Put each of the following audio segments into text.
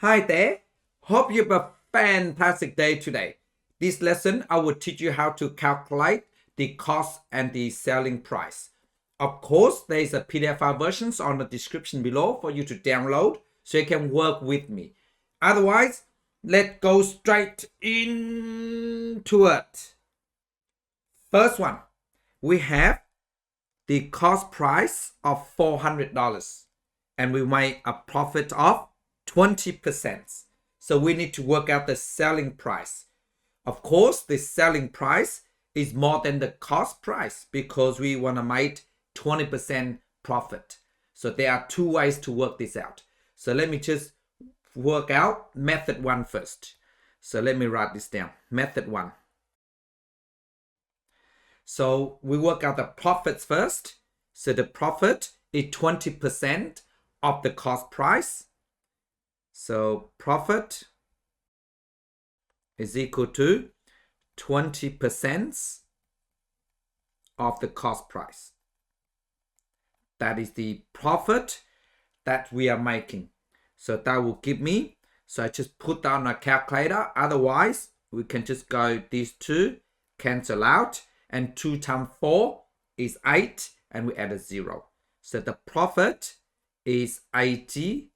Hi there. Hope you have a fantastic day today. This lesson, I will teach you how to calculate the cost and the selling price. Of course, there is a PDF file versions on the description below for you to download so you can work with me. Otherwise, let's go straight into it. First one, we have the cost price of $400 and we make a profit of 20%. So we need to work out the selling price. Of course, the selling price is more than the cost price because we want to make 20% profit. So there are two ways to work this out. So let me just work out method one first. So let me write this down. Method one. So we work out the profits first. So the profit is 20% of the cost price. So profit is equal to 20% of the cost price. That is the profit that we are making. So that will give me, so I just put down a calculator. Otherwise, we can just go these two, cancel out. And 2 times 4 is 8. And we add a 0. So the profit is $80.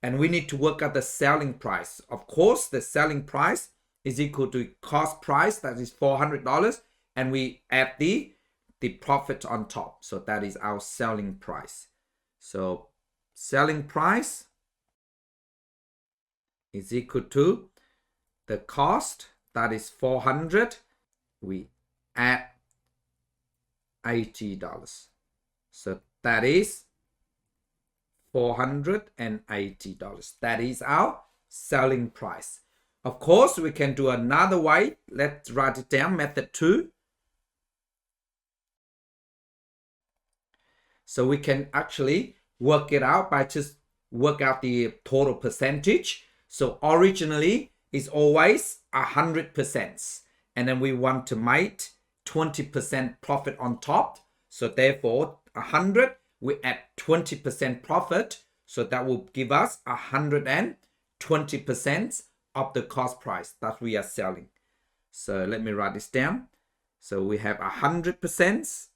And we need to work out the selling price. Of course, the selling price is equal to cost price. That is $400. And we add the profit on top. So that is our selling price. So selling price is equal to the cost. That is $400. We add $80. So that is $480. That is our selling price. Of course, we can do another way. Let's write it down. Method 2. So we can actually work it out by just work out the total percentage. So originally, it's always 100%. And then we want to make 20% profit on top. So therefore, 100, we add 20% profit. So that will give us 120% of the cost price that we are selling. So let me write this down. So we have 100%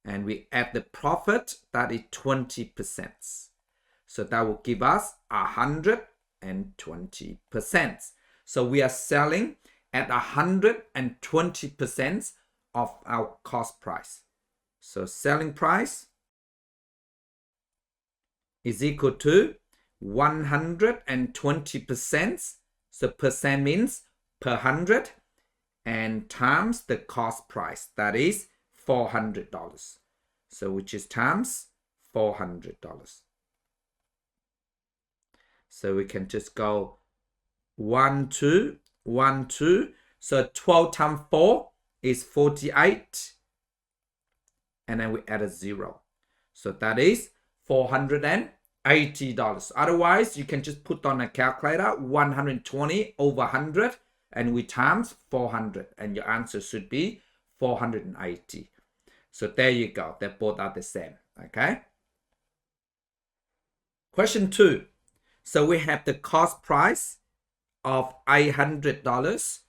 and we add the profit, that is 20%. So that will give us 120%. So we are selling at 120% of our cost price. So selling price is equal to 120%. So percent means per 100 and times the cost price. That is $400. So which is times $400. So we can just go 1, 2, 1, 2. So 12 times 4 is 48. And then we add a 0. So that is $480. Otherwise, you can just put on a calculator 120 over 100 and we times 400. And your answer should be 480. So there you go. They both are the same. Okay. Question 2. So we have the cost price of $800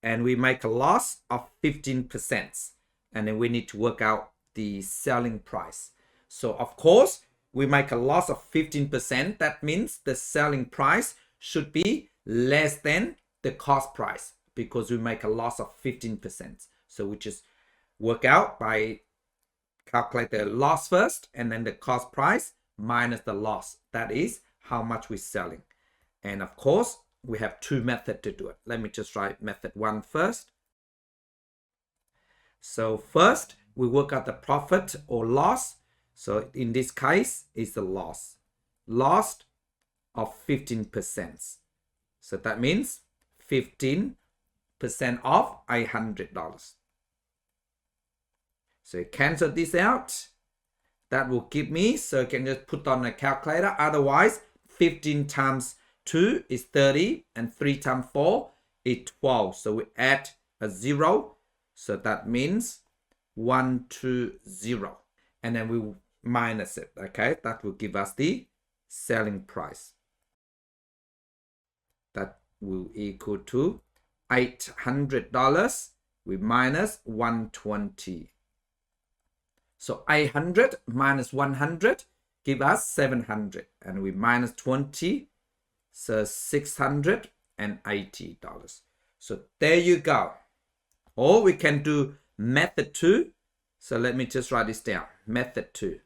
and we make a loss of 15%. And then we need to work out the selling price. So of course, we make a loss of 15%. That means the selling price should be less than the cost price because we make a loss of 15%. So we just work out by calculate the loss first and then the cost price minus the loss. That is how much we're selling. And of course, we have two methods to do it. Let me just write method 1 first. So first, we work out the profit or loss. So in this case, it's the loss. Loss of 15%. So that means 15% of $800. So you cancel this out. That will give me, so you can just put on a calculator. Otherwise, 15 times 2 is 30 and 3 times 4 is 12. So we add a 0. So that means 120. And then we minus it. Okay, that will give us the selling price. That will equal to $800. We minus 120. So 800 minus 100 give us 700. And we minus 20. So $680. So there you go. Or we can do method 2. So let me just write this down. Method 2.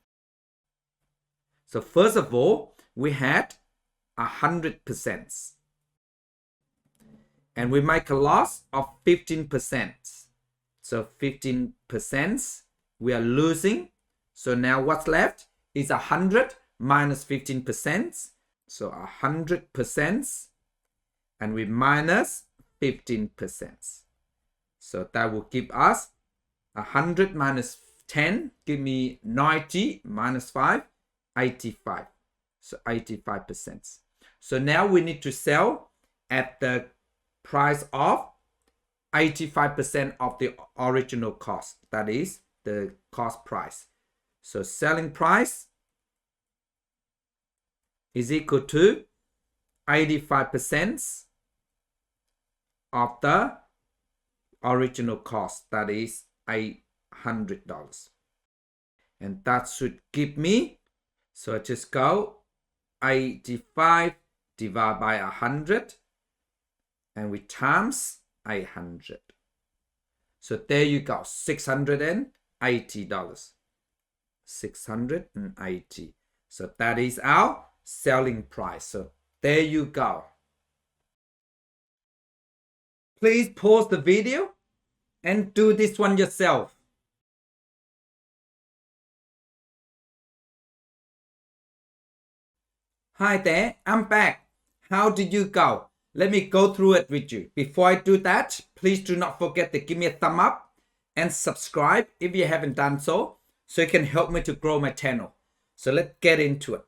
So first of all, we had 100%. And we make a loss of 15%. So 15%, we are losing. So now what's left is 100 minus 15%. So 100%, and we minus 15%. So that will give us 100 minus 10, give me 90 minus 5, 85. So 85%. So now we need to sell at the price of 85% of the original cost. That is the cost price. So selling price is equal to 85% of the original cost. That is $800. And that should give me, so I just go 85 divided by 100, and we times 800. So there you go, $680. $680. So that is our selling price. So there you go. Please pause the video and do this one yourself. Hi there, I'm back. How did you go? Let me go through it with you. Before I do that, please do not forget to give me a thumb up and subscribe if you haven't done so it can help me to grow my channel. So let's get into it.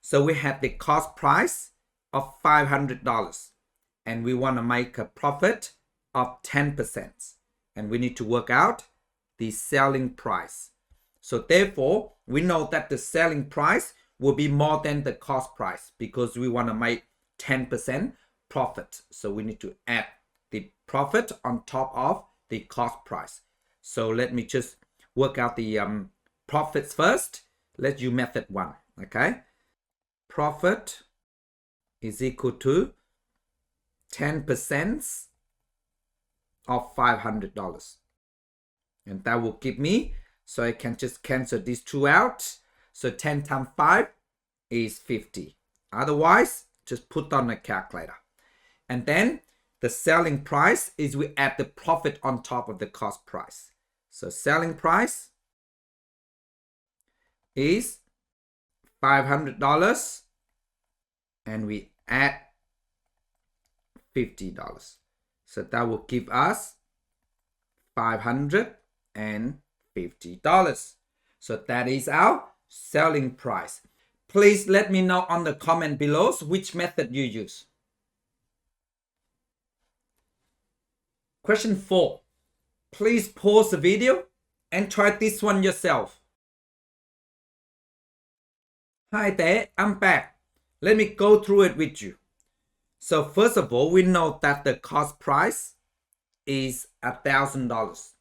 So we have the cost price of $500 and we want to make a profit of 10%. And we need to work out the selling price. So therefore, we know that the selling price will be more than the cost price because we want to make 10% profit. So we need to add the profit on top of the cost price. So let me just work out the profits first. Let's use method 1. Okay. Profit is equal to 10% of $500. And that will give me, so I can just cancel these two out. So 10 times 5 is 50. Otherwise, just put on a calculator. And then the selling price is we add the profit on top of the cost price. So selling price is $500 and we add $50. So that will give us $550. So that is our selling price. Please let me know on the comment below which method you use. Question 4. Please pause the video and try this one yourself. Hi there, I'm back. Let me go through it with you. So first of all, we know that the cost price is $1,000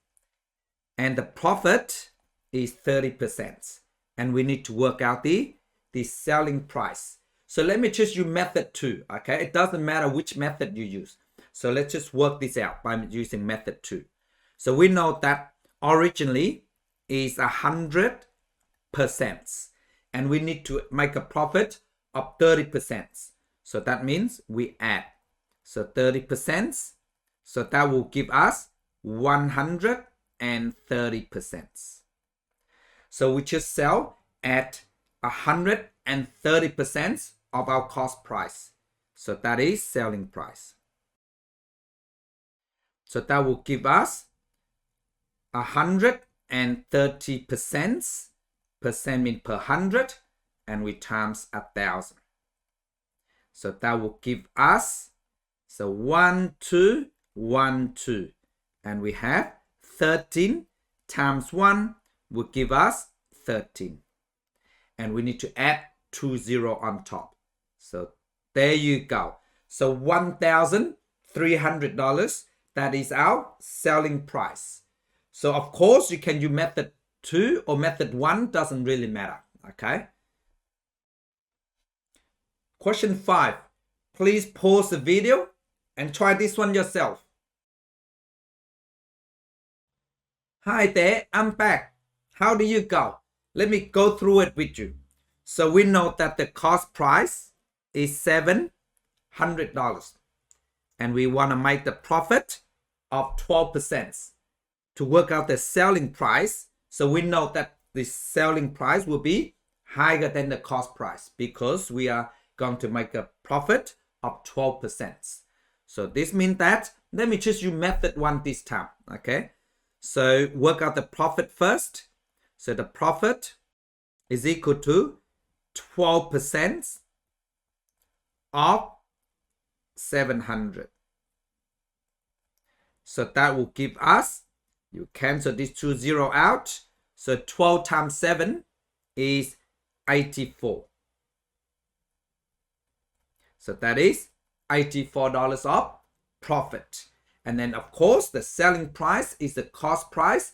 and the profit is 30%. And we need to work out the selling price. So let me just use method 2, okay? It doesn't matter which method you use. So let's just work this out by using method 2. So we know that originally is 100%. And we need to make a profit of 30%. So that means we add. So 30%. So that will give us 130%. So we just sell at 130% of our cost price. So that is selling price. So that will give us 130%. Percent means per 100, and we times 1,000. So that will give us, so 1212, and we have 13 times 1 will give us 13. And we need to add 20 on top. So there you go. So $1,300, that is our selling price. So of course you can use method 2 or method 1, doesn't really matter. Okay. Question 5. Please pause the video and try this one yourself. Hi there, I'm back. How do you go? Let me go through it with you. So we know that the cost price is $700 and we want to make the profit of 12%. To work out the selling price, so we know that the selling price will be higher than the cost price because we are going to make a profit of 12%. So this means that, let me just use method 1 this time, okay? So work out the profit first. So the profit is equal to 12% of 700. So that will give us, you cancel these 2 zeros out. So 12 times 7 is 84. So that is $84 of profit. And then of course the selling price is the cost price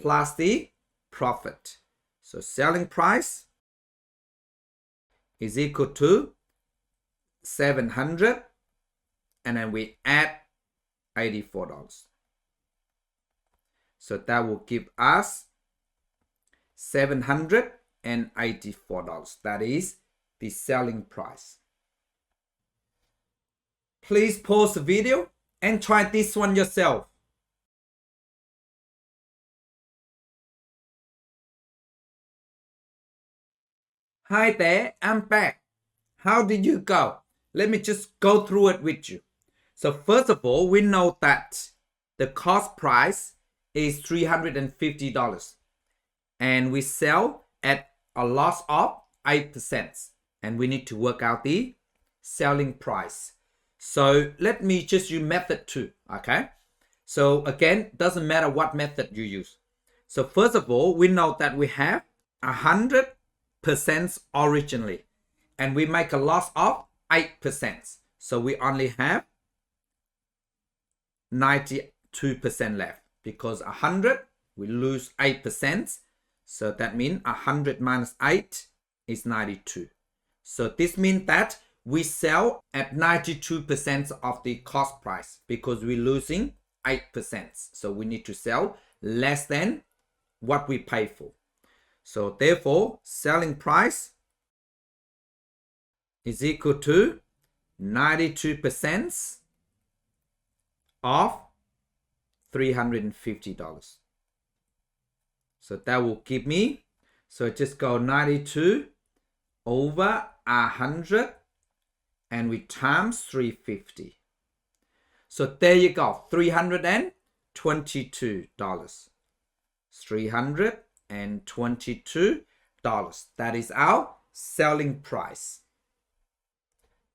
plus the profit. So selling price is equal to 700 and then we add $84. So that will give us $784. That is the selling price. Please pause the video and try this one yourself. Hi there, I'm back. How did you go? Let me just go through it with you. So first of all, we know that the cost price is $350 and we sell at a loss of 8% and we need to work out the selling price. So let me just use method 2, okay? So again, doesn't matter what method you use. So first of all, we know that we have 100% originally and we make a loss of 8%. So we only have 92% left because 100, we lose 8%. So that means 100 minus 8 is 92. So this means that we sell at 92% of the cost price because we're losing 8%. So we need to sell less than what we pay for. So therefore, selling price is equal to 92% of $350. So that will give me, so just go 92 over 100 and we times 350. So there you go, $322. $322. That is our selling price.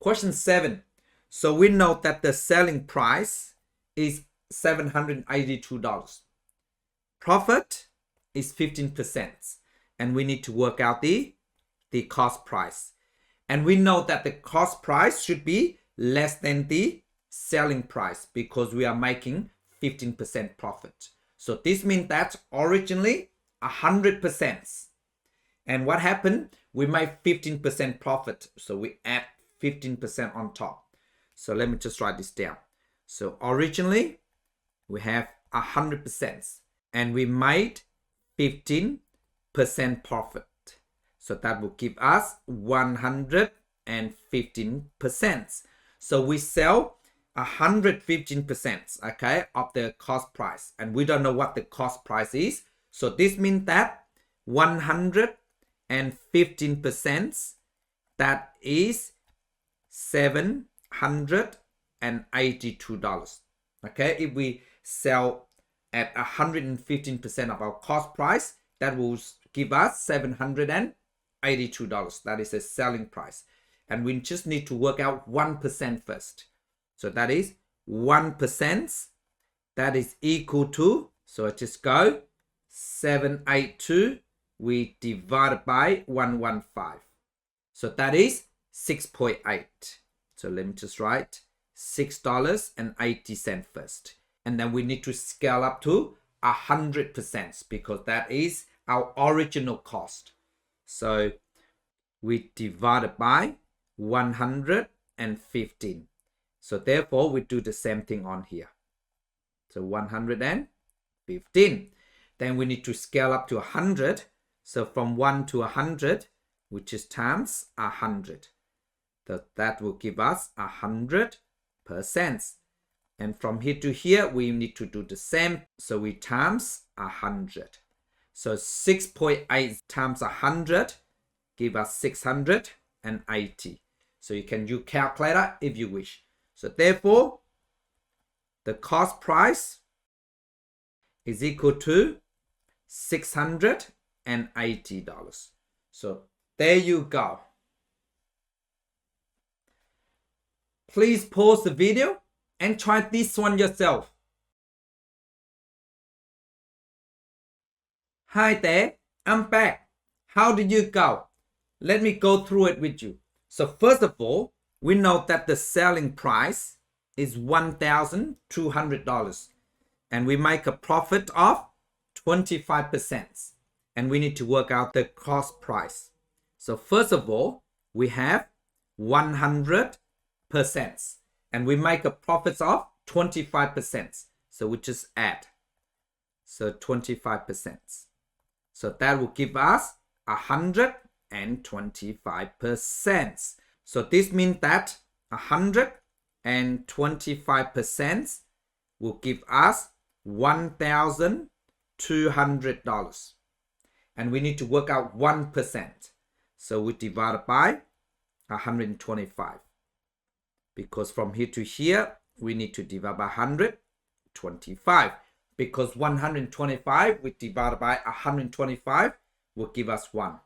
Question 7. So we know that the selling price is $782. Profit is 15% and we need to work out the cost price. And we know that the cost price should be less than the selling price because we are making 15% profit. So this means that originally 100%. And what happened? We made 15% profit. So we add 15% on top. So let me just write this down. So originally we have 100% and we made 15% profit. So that will give us 115%. So we sell 115%, okay, of the cost price. And we don't know what the cost price is. So this means that 115%, that is $782. Okay, if we sell at 115% of our cost price, that will give us $782. That is the selling price. And we just need to work out 1% first. So that is 1%. That is equal to, so I just go 782, we divide by 115. So that is 6.8. So let me just write $6.80 first. And then we need to scale up to 100% because that is our original cost. So we divide it by 115. So therefore, we do the same thing on here. So 115. Then we need to scale up to 100. So from 1 to 100, which is times 100. So that will give us 100%. And from here to here, we need to do the same. So we times 100. So 6.8 times 100 give us 680. So you can use calculator if you wish. So therefore, the cost price is equal to $680. So there you go. Please pause the video and try this one yourself. Hi there, I'm back. How did you go? Let me go through it with you. So first of all, we know that the selling price is $1,200 and we make a profit of 25%. And we need to work out the cost price. So first of all, we have 100% and we make a profit of 25%. So we just add. So 25%. So that will give us 125%. So this means that 125% will give us $1,200. And we need to work out 1%. So we divide it by 125. Because from here to here, we need to divide by 125. Because 125 we divide by 125 will give us 1.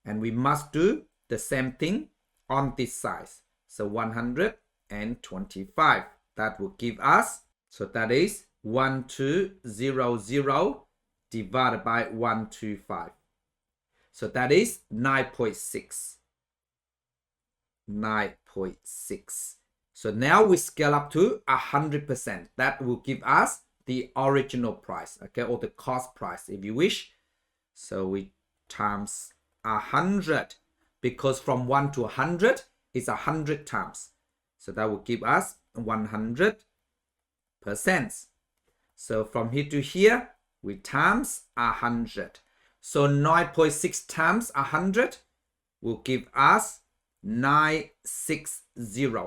And we must do the same thing on this side. So 125. That will give us, so that is 1200 divided by 125. So that is 9.6. 9.6. So now we scale up to 100%. That will give us the original price, okay, or the cost price if you wish. So we times 100 because from 1 to 100 is 100 times. So that will give us 100%. So from here to here, we times 100. So 9.6 times 100 will give us 960.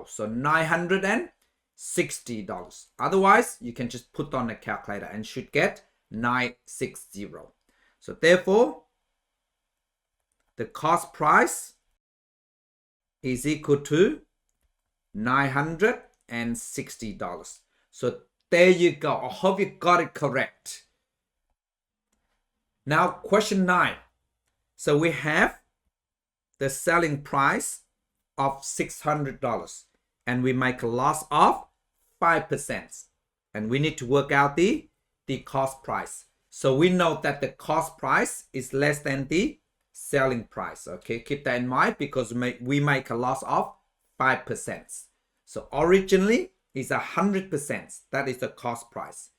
So $960. Otherwise, you can just put on a calculator and should get 960. So therefore, the cost price is equal to $960. So there you go. I hope you got it correct. Now, question 9. So we have the selling price of $600 and we make a loss of 5%. And we need to work out the cost price. So we know that the cost price is less than the selling price. Okay, keep that in mind because we make a loss of 5%. So originally is 100%. That is the cost price.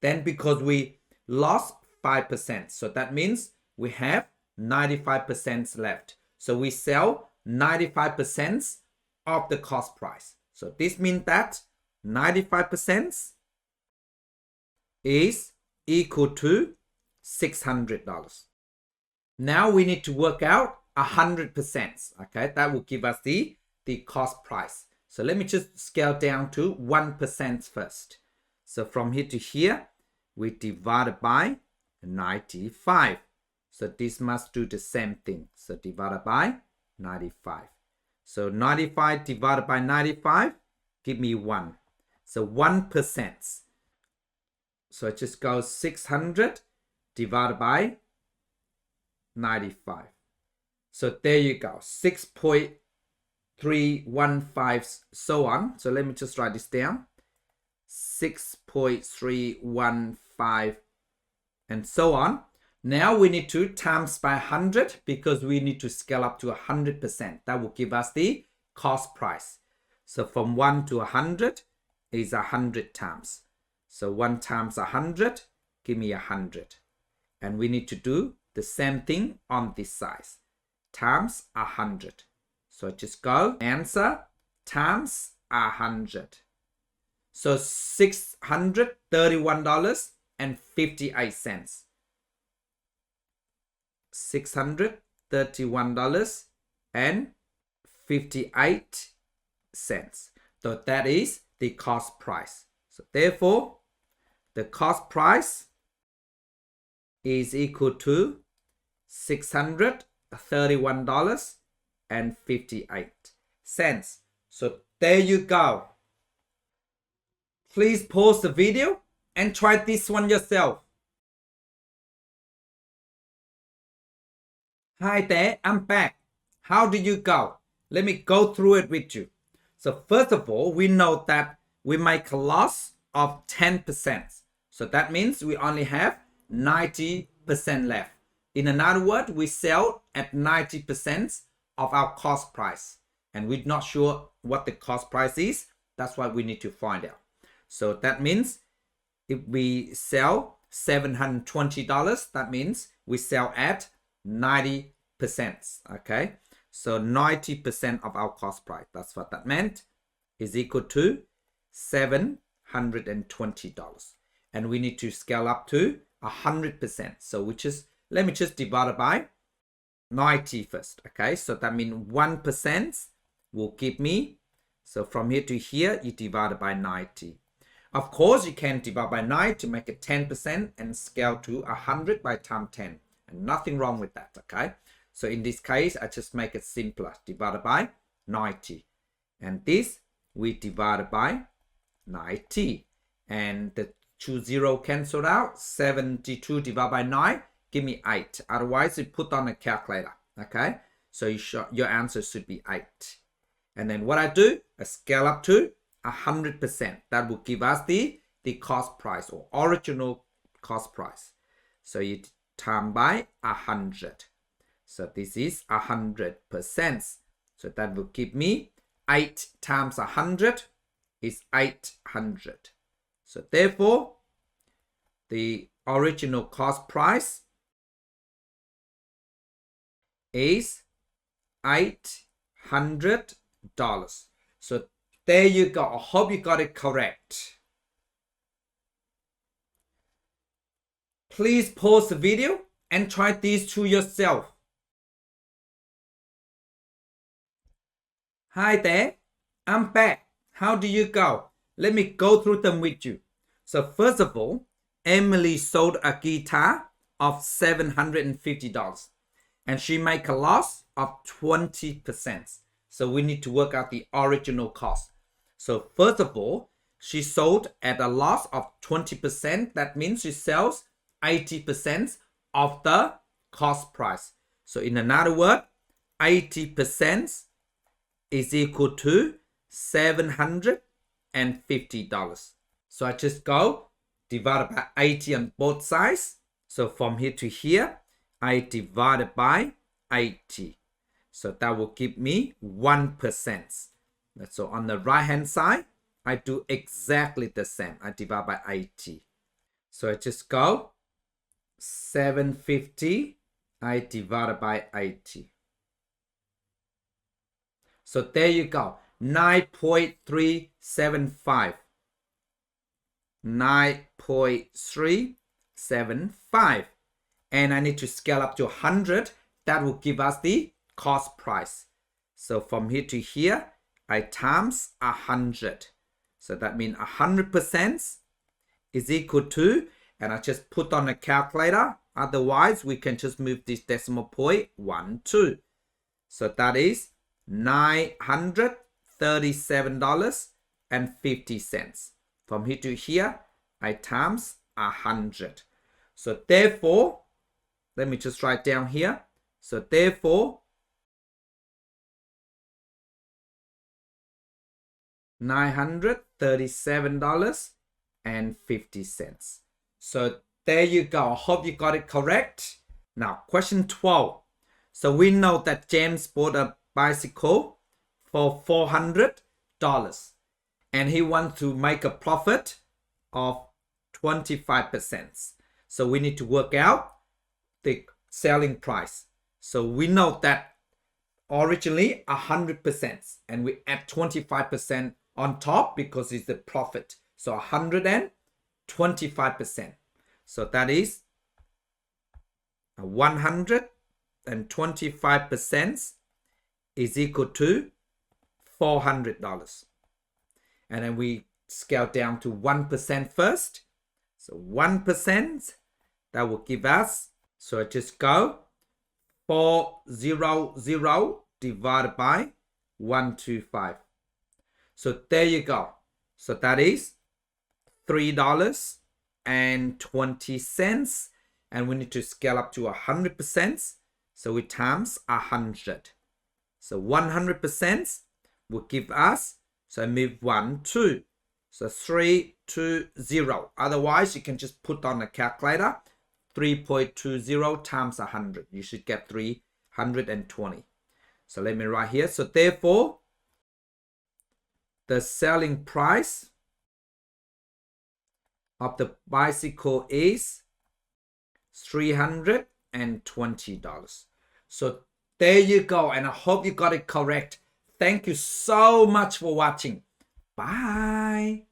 Then because we lost 5%, so that means we have 95% left. So we sell 95% of the cost price. So this means that 95% is equal to $600. Now we need to work out 100%. Okay, that will give us the cost price. So let me just scale down to 1% first. So from here to here, we divide it by 95. So this must do the same thing. So divided by 95. So 95 divided by 95, give me 1. So 1%. So it just goes 600 divided by 95. So there you go. 6.315 so on. So let me just write this down. 6.315 and so on. Now we need to times by 100 because we need to scale up to 100%. That will give us the cost price. So from 1 to 100 is 100 times. So 1 times 100, give me 100. And we need to do the same thing on this side. Times 100. So just go answer times 100. So $631.58. $631.58. So that is the cost price. So therefore, the cost price is equal to $631.58. So there you go. Please pause the video and try this one yourself. Hi there, I'm back. How did you go? Let me go through it with you. So first of all, we know that we make a loss of 10%. So that means we only have 90% left. In another word, we sell at 90% of our cost price. And we're not sure what the cost price is. That's why we need to find out. So that means if we sell $720, that means we sell at 90%. Okay, so 90% of our cost price, that's what that meant, is equal to $720. And we need to scale up to 100%. So which is, let me just divide it by 90 first. Okay, so that means 1% will give me, so from here to here, you divide it by 90. Of course, you can divide by 9 to make it 10% and scale to 100 by times 10. And nothing wrong with that, okay? So in this case, I just make it simpler. Divided by 90. And this, we divided by 90. And the 2 0 cancelled out. 72 divided by 9, give me 8. Otherwise, you put on a calculator, okay? So your answer should be 8. And then what I do, I scale up to 100%. That will give us the cost price or original cost price. So you times by 100. So this is 100%. So that will give me 8 times 100 is 800. So therefore, the original cost price is $800. So there you go. I hope you got it correct. Please pause the video and try these two yourself. Hi there, I'm back. How do you go? Let me go through them with you. So first of all, Emily sold a guitar of $750 and she made a loss of 20%. So we need to work out the original cost. So first of all, she sold at a loss of 20%. That means she sells 80% of the cost price. So in another word, 80% is equal to $750. So I just go divided by 80 on both sides. So from here to here, I divide it by 80. So that will give me 1%. So on the right hand side, I do exactly the same. I divide by 80. So I just go 750, I divide by 80. So there you go, 9.375. 9.375. And I need to scale up to 100. That will give us the cost price. So from here to here, I times 100. So that means 100% is equal to, and I just put on a calculator. Otherwise, we can just move this decimal point 1, 2. So that is $937.50. From here to here, I times 100. So therefore, let me just write down here. So therefore, $937.50. So there you go. I hope you got it correct. Now, question 12. So we know that James bought a bicycle for $400 and he wants to make a profit of 25%. So we need to work out the selling price. So we know that originally 100% and we add 25% on top because it's the profit. So 125%. So that is 125% is equal to $400. And then we scale down to 1% first. So 1%, that will give us, so I just go 400 divided by 125. So there you go. So that is $3.20. And we need to scale up to 100%. So we times 100. So 100% will give us, so I move 1, 2. So 320. Otherwise, you can just put on a calculator. 3.20 times 100. You should get 320. So let me write here. So therefore, the selling price of the bicycle is $320. So there you go. And I hope you got it correct. Thank you so much for watching. Bye.